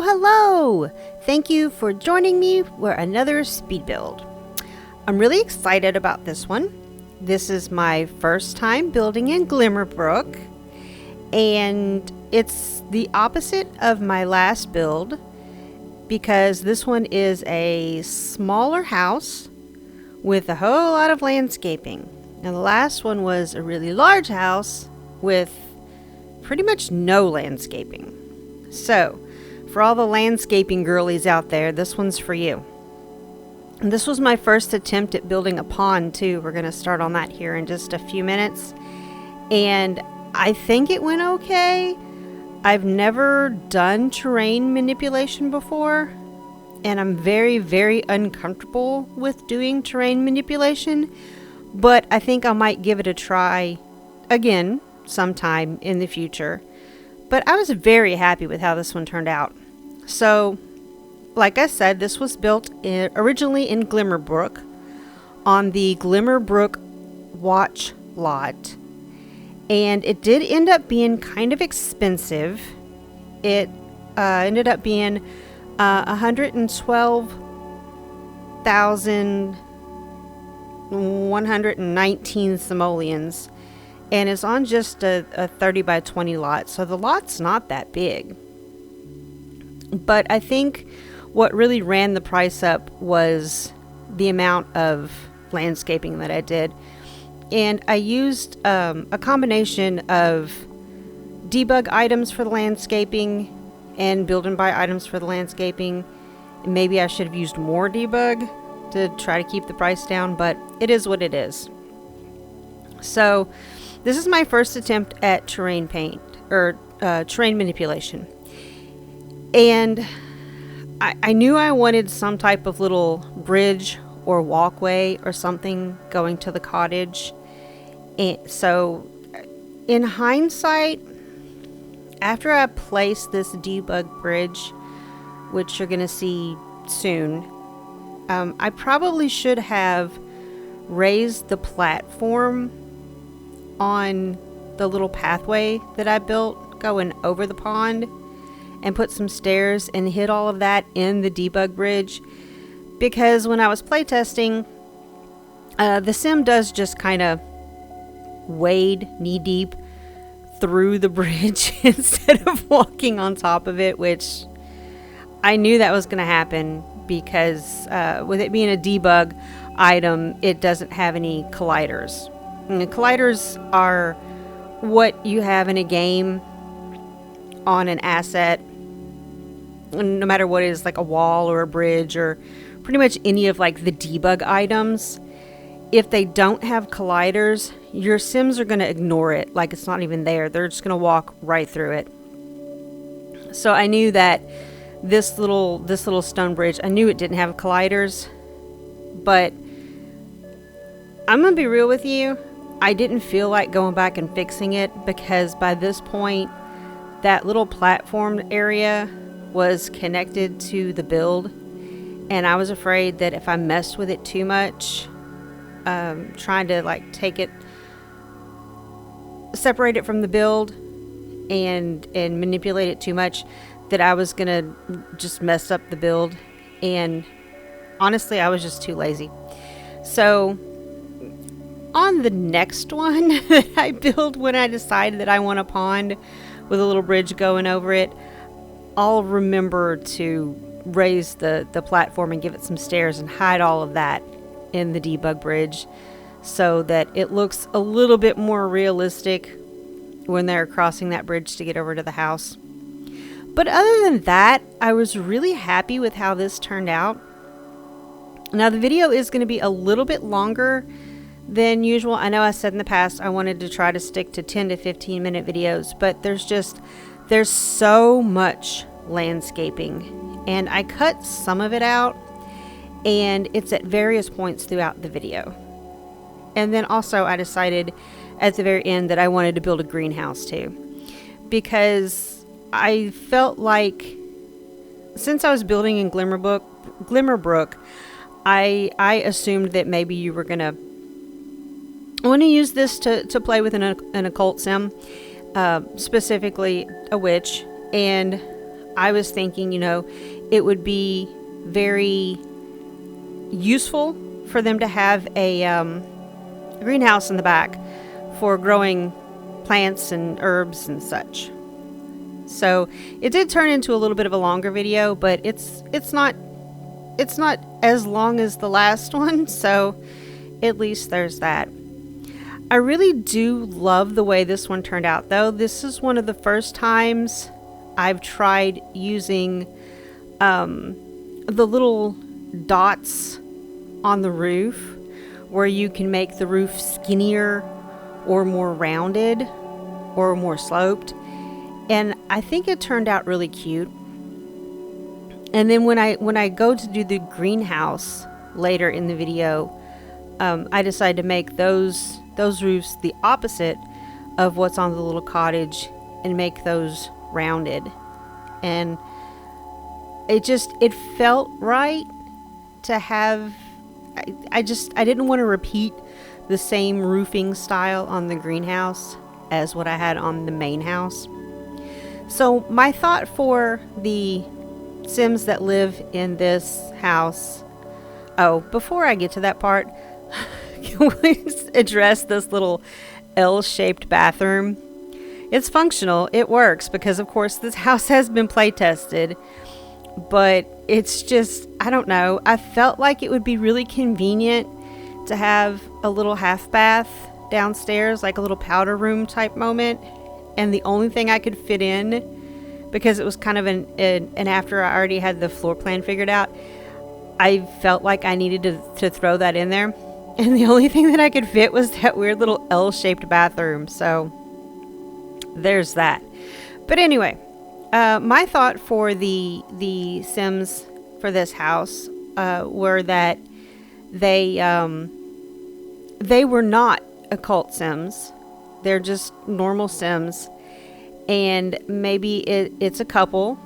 Hello! Thank you for joining me for another speed build. I'm really excited about this one. This is my first time building in Glimmerbrook, and it's the opposite of my last build because this one is a smaller house with a whole lot of landscaping. Now the last one was a really large house with pretty much no landscaping. So, for all the landscaping girlies out there, this one's for you. And this was my first attempt at building a pond too. We're going to start on that here in just a few minutes. And I think it went okay. I've never done terrain manipulation before, and I'm very, very uncomfortable with doing terrain manipulation, but I think I might give it a try again sometime in the future. But I was very happy with how this one turned out. So, like I said, this was built originally in Glimmerbrook on the Glimmerbrook Watch lot. And it did end up being kind of expensive. It ended up being 112,119 simoleons. And it's on just a 30 by 20 lot. So the lot's not that big. But I think what really ran the price up was the amount of landscaping that I did. And I used a combination of debug items for the landscaping and build and buy items for the landscaping. Maybe I should have used more debug to try to keep the price down, but it is what it is. So this is my first attempt at terrain paint or terrain manipulation. And I knew I wanted some type of little bridge or walkway or something going to the cottage. And so in hindsight, after I place this debug bridge, which you're going to see soon, I probably should have raised the platform on the little pathway that I built going over the pond and put some stairs and hid all of that in the debug bridge, because when I was playtesting, the sim does just kind of wade knee deep through the bridge instead of walking on top of it, which I knew that was going to happen because with it being a debug item, it doesn't have any colliders. And the colliders are what you have in a game on an asset, no matter what it is, like a wall or a bridge or pretty much any of like the debug items. If they don't have colliders, your sims are going to ignore it like it's not even there. They're just going to walk right through it. So I knew that this little stone bridge, I knew it didn't have colliders, but I'm going to be real with you. I didn't feel like going back and fixing it because by this point, that little platform area was connected to the build, and I was afraid that if I messed with it too much, trying to like separate it from the build and manipulate it too much, that I was gonna just mess up the build. And honestly, I was just too lazy. So on the next one that I build, when I decided that I want a pond with a little bridge going over it, I'll remember to raise the platform and give it some stairs and hide all of that in the debug bridge so that it looks a little bit more realistic when they're crossing that bridge to get over to the house. But other than that, I was really happy with how this turned out. Now the video is going to be a little bit longer than usual. I know I said in the past I wanted to try to stick to 10 to 15 minute videos, but there's so much landscaping, and I cut some of it out, and it's at various points throughout the video. And then also I decided at the very end that I wanted to build a greenhouse too, because I felt like since I was building in Glimmerbrook, I assumed that maybe you were gonna want to use this to play with an occult sim, specifically a witch. And I was thinking, it would be very useful for them to have a greenhouse in the back for growing plants and herbs and such. So it did turn into a little bit of a longer video, but it's not as long as the last one, so at least there's that. I really do love the way this one turned out, though. This is one of the first times I've tried using the little dots on the roof, where you can make the roof skinnier or more rounded or more sloped. And I think it turned out really cute. And then when I go to do the greenhouse later in the video, I decided to make those roofs the opposite of what's on the little cottage and make those rounded. And it felt right to have, I didn't want to repeat the same roofing style on the greenhouse as what I had on the main house. So my thought for the Sims that live in this house, before I get to that part, can we address this little L-shaped bathroom? It's functional, it works, because of course this house has been play tested, but it's just, I don't know, I felt like it would be really convenient to have a little half bath downstairs, like a little powder room type moment. And the only thing I could fit in, because it was kind of an after I already had the floor plan figured out, I felt like I needed to throw that in there. And the only thing that I could fit was that weird little L-shaped bathroom. So there's that. But anyway, my thought for the Sims for this house were that they were not occult Sims. They're just normal Sims, and maybe it's a couple,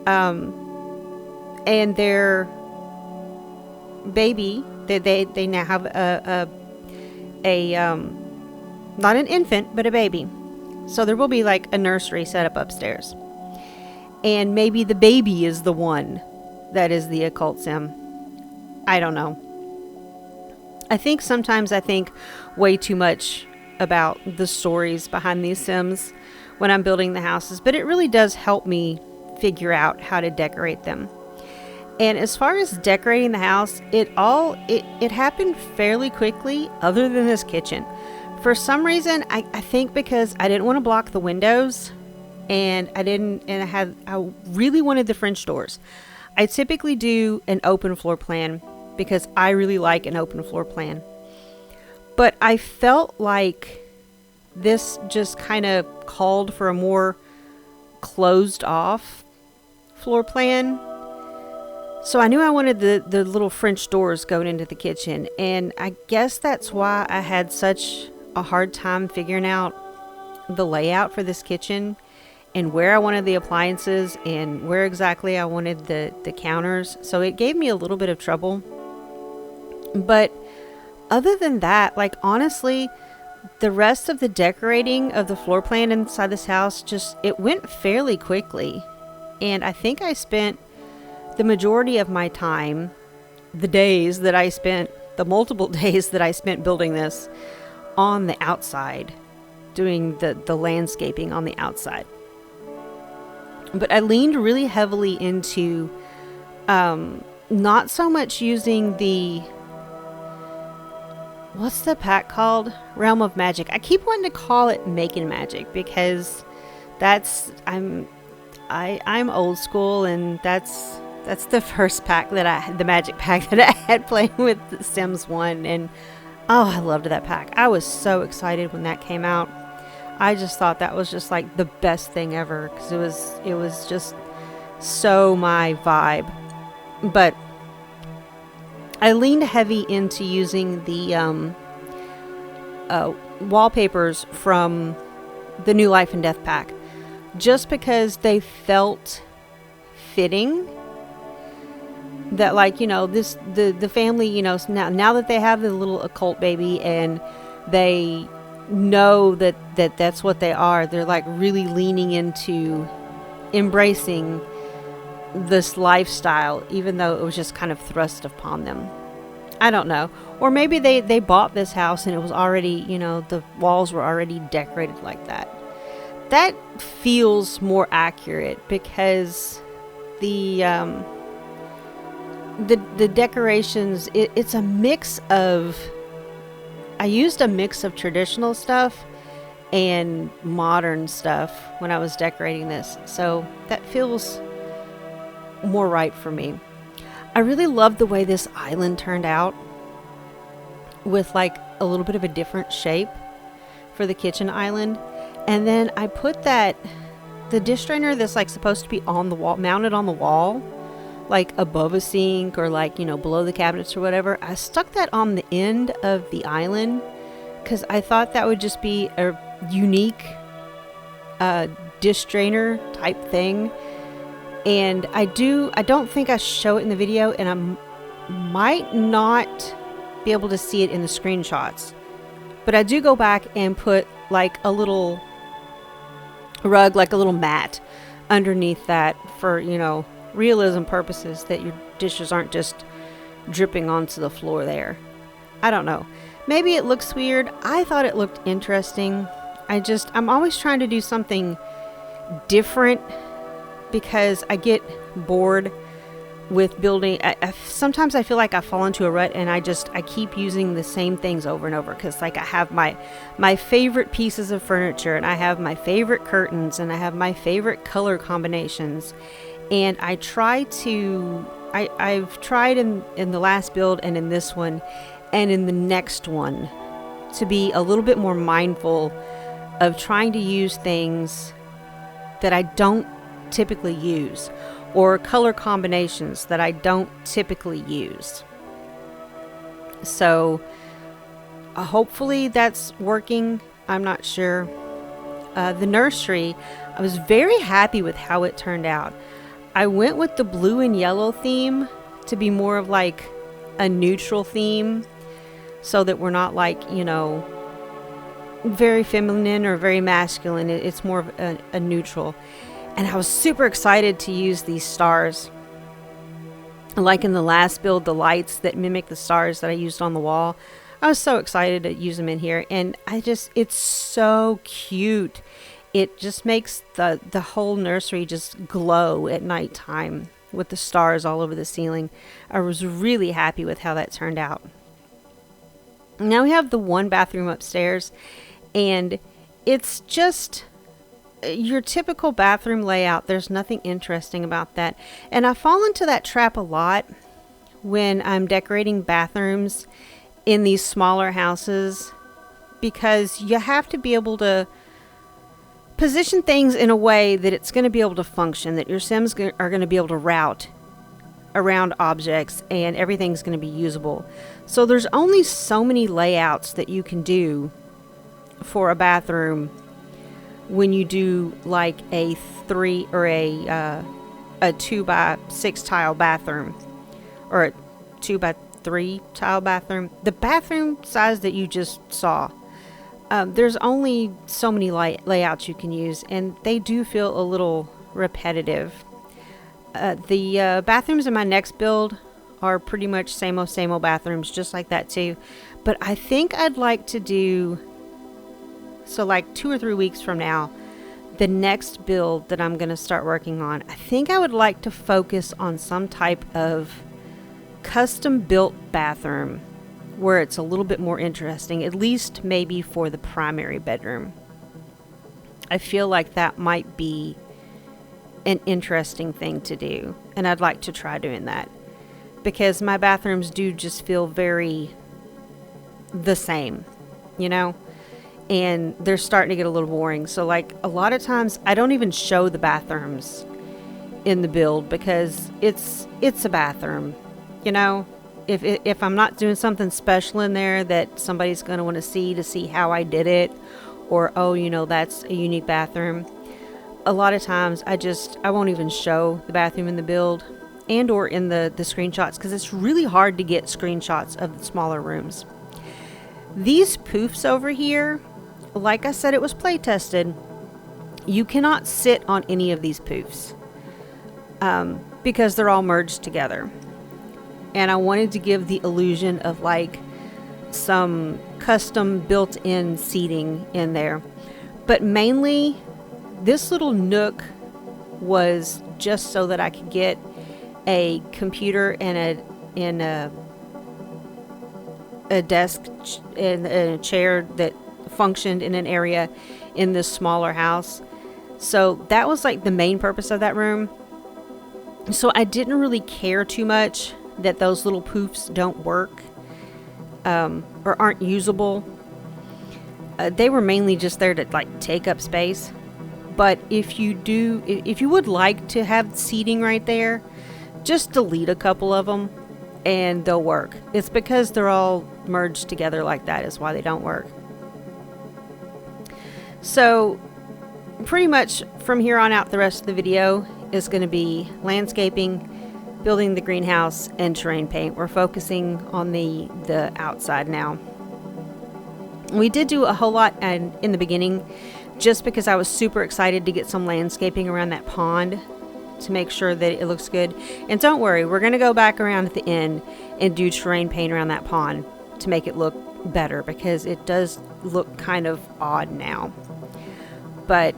and their baby, they now have a not an infant, but a baby. So there will be like a nursery set up upstairs, and maybe the baby is the one that is the occult Sim. I don't know. I think sometimes I think way too much about the stories behind these Sims when I'm building the houses, but it really does help me figure out how to decorate them. And as far as decorating the house, it happened fairly quickly, other than this kitchen. For some reason, I think because I didn't want to block the windows, and I really wanted the French doors. I typically do an open floor plan because I really like an open floor plan. But I felt like this just kind of called for a more closed off floor plan. So I knew I wanted the little French doors going into the kitchen. And I guess that's why I had such a hard time figuring out the layout for this kitchen and where I wanted the appliances and where exactly I wanted the counters. So it gave me a little bit of trouble. But other than that, like honestly, the rest of the decorating of the floor plan inside this house, it went fairly quickly. And I think I spent the majority of my time, the multiple days that I spent building this, on the outside, doing the landscaping on the outside. But I leaned really heavily into not so much using the, what's the pack called? Realm of Magic. I keep wanting to call it Making Magic because I'm old school, and that's the first pack the magic pack that I had playing with Sims 1, and oh, I loved that pack. I was so excited when that came out. I just thought that was just like the best thing ever, because it was just so my vibe. But I leaned heavy into using the wallpapers from the New Life and Death pack, just because they felt fitting. That, like, the family, now that they have the little occult baby and they know that that's what they are, they're like really leaning into embracing this lifestyle, even though it was just kind of thrust upon them. I don't know. Or maybe they bought this house and it was already, the walls were already decorated like that. That feels more accurate because the decorations, it's a mix of, I used a mix of traditional stuff and modern stuff when I was decorating this. So that feels more right for me. I really love the way this island turned out with like a little bit of a different shape for the kitchen island. And then I put the dish strainer that's like supposed to be on the wall, mounted on the wall, like above a sink or like, below the cabinets or whatever. I stuck that on the end of the island because I thought that would just be a unique dish strainer type thing. And I don't think I show it in the video, and I might not be able to see it in the screenshots, but I do go back and put like a little rug, like a little mat underneath that for, realism purposes, that your dishes aren't just dripping onto the floor there. I don't know. Maybe it looks weird. I thought it looked interesting. I'm always trying to do something different because I get bored with building. Sometimes I feel like I fall into a rut and I keep using the same things over and over because like I have my favorite pieces of furniture and I have my favorite curtains and I have my favorite color combinations. And I've tried in the last build and in this one and in the next one to be a little bit more mindful of trying to use things that I don't typically use, or color combinations that I don't typically use. So hopefully that's working. I'm not sure. The nursery, I was very happy with how it turned out. I went with the blue and yellow theme to be more of like a neutral theme so that we're not like, very feminine or very masculine. It's more of a neutral. And I was super excited to use these stars. Like in the last build, the lights that mimic the stars that I used on the wall. I was so excited to use them in here. And it's so cute. It just makes the whole nursery just glow at nighttime with the stars all over the ceiling. I was really happy with how that turned out. Now we have the one bathroom upstairs, and it's just your typical bathroom layout. There's nothing interesting about that. And I fall into that trap a lot when I'm decorating bathrooms in these smaller houses, because you have to be able to position things in a way that it's going to be able to function, that your Sims are going to be able to route around objects and everything's going to be usable. So there's only so many layouts that you can do for a bathroom when you do like a 3 or a 2x6 tile bathroom or a 2x3 tile bathroom. The bathroom size that you just saw, there's only so many layouts you can use, and they do feel a little repetitive. The bathrooms in my next build are pretty much same old bathrooms, just like that too. But I think I'd like to do, so like 2 or 3 weeks from now, the next build that I'm going to start working on, I think I would like to focus on some type of custom built bathroom where it's a little bit more interesting, at least maybe for the primary bedroom. I feel like that might be an interesting thing to do, and I'd like to try doing that because my bathrooms do just feel very the same, and they're starting to get a little boring. So like a lot of times I don't even show the bathrooms in the build because it's a bathroom, if I'm not doing something special in there that somebody's going to want to see how I did it, or that's a unique bathroom. A lot of times I won't even show the bathroom in the build and or in the screenshots, because it's really hard to get screenshots of the smaller rooms. These poofs over here, like I said, it was play tested. You cannot sit on any of these poofs because they're all merged together. And I wanted to give the illusion of like some custom built-in seating in there. But mainly, this little nook was just so that I could get a computer and a desk and a chair that functioned in an area in this smaller house. So that was like the main purpose of that room. So I didn't really care too much that those little poofs don't work or aren't usable. They were mainly just there to like take up space. But if you would like to have seating right there, just delete a couple of them and they'll work. It's because they're all merged together like that is why they don't work. So pretty much from here on out, the rest of the video is going to be landscaping, building the greenhouse, and terrain paint. We're focusing on the outside now. We did do a whole lot in the beginning just because I was super excited to get some landscaping around that pond to make sure that it looks good. And don't worry, we're going to go back around at the end and do terrain paint around that pond to make it look better because it does look kind of odd now. But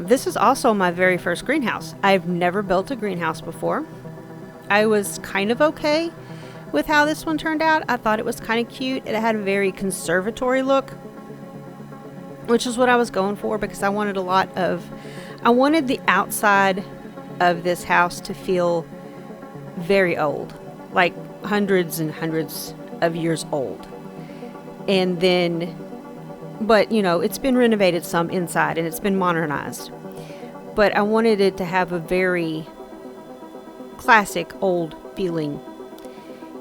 this is also my very first greenhouse. I've never built a greenhouse before. I was kind of okay with how this one turned out. I thought it was kind of cute. It had a very conservatory look, which is what I was going for because I wanted the outside of this house to feel very old, like hundreds and hundreds of years old. And then, but you know, it's been renovated some inside and it's been modernized. But I wanted it to have a very classic old feeling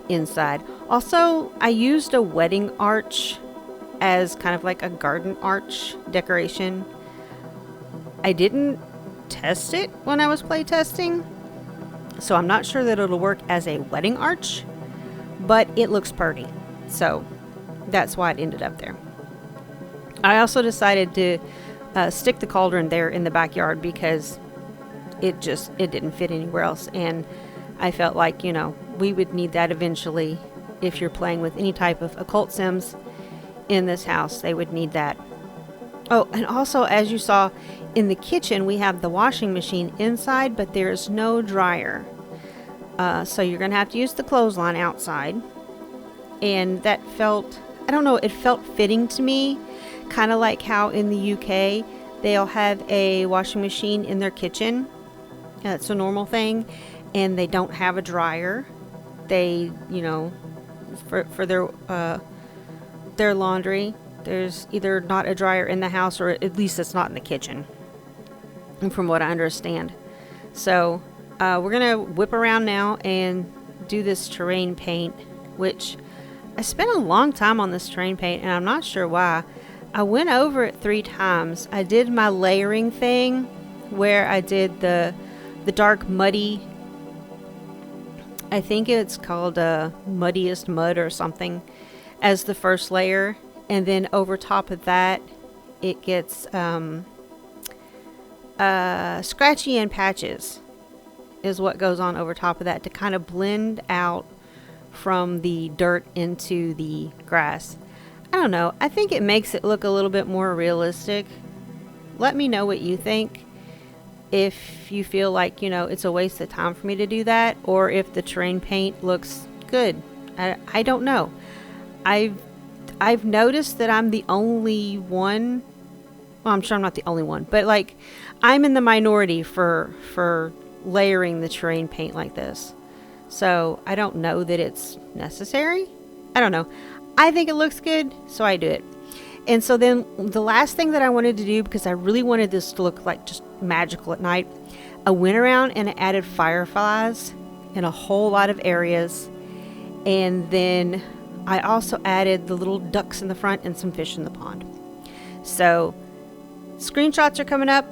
inside. Also, I used a wedding arch as kind of like a garden arch decoration. I didn't test it when I was play testing, so I'm not sure that it'll work as a wedding arch, but it looks pretty, so that's why it ended up there. I also decided to stick the cauldron there in the backyard because it didn't fit anywhere else, and I felt like, you know, we would need that eventually. If you're playing with any type of occult sims in this house, they would need that. Oh, and also, as you saw in the kitchen, we have the washing machine inside, but there's no dryer. So you're going to have to use the clothesline outside. And that felt, I don't know, it felt fitting to me. Kind of like how in the UK, they'll have a washing machine in their kitchen. That's a normal thing. And they don't have a dryer. They, you know, for their laundry, there's either not a dryer in the house, or at least it's not in the kitchen, from what I understand. So we're gonna whip around now and do this terrain paint, which I spent a long time on this terrain paint, and I'm not sure why. I went over it 3 times. I did my layering thing where I did the dark muddy, I think it's called muddiest mud or something, as the first layer. And then over top of that, it gets scratchy and patches is what goes on over top of that to kind of blend out from the dirt into the grass. I don't know. I think it makes it look a little bit more realistic. Let me know what you think. If you feel like, you know, it's a waste of time for me to do that, or if the terrain paint looks good. I don't know. I've noticed that I'm the only one. Well, I'm sure I'm not the only one, but like I'm in the minority for layering the terrain paint like this. So I don't know that it's necessary. I don't know. I think it looks good, so I do it. And so then the last thing that I wanted to do, because I really wanted this to look like just magical at night, I went around and I added fireflies in a whole lot of areas. And then I also added the little ducks in the front and some fish in the pond. So screenshots are coming up.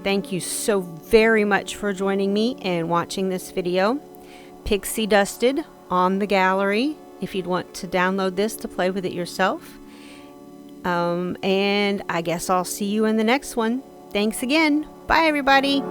Thank you so very much for joining me and watching this video. Pixie Dusted on the gallery if you'd want to download this to play with it yourself. And I guess I'll see you in the next one. Thanks again. Bye, everybody.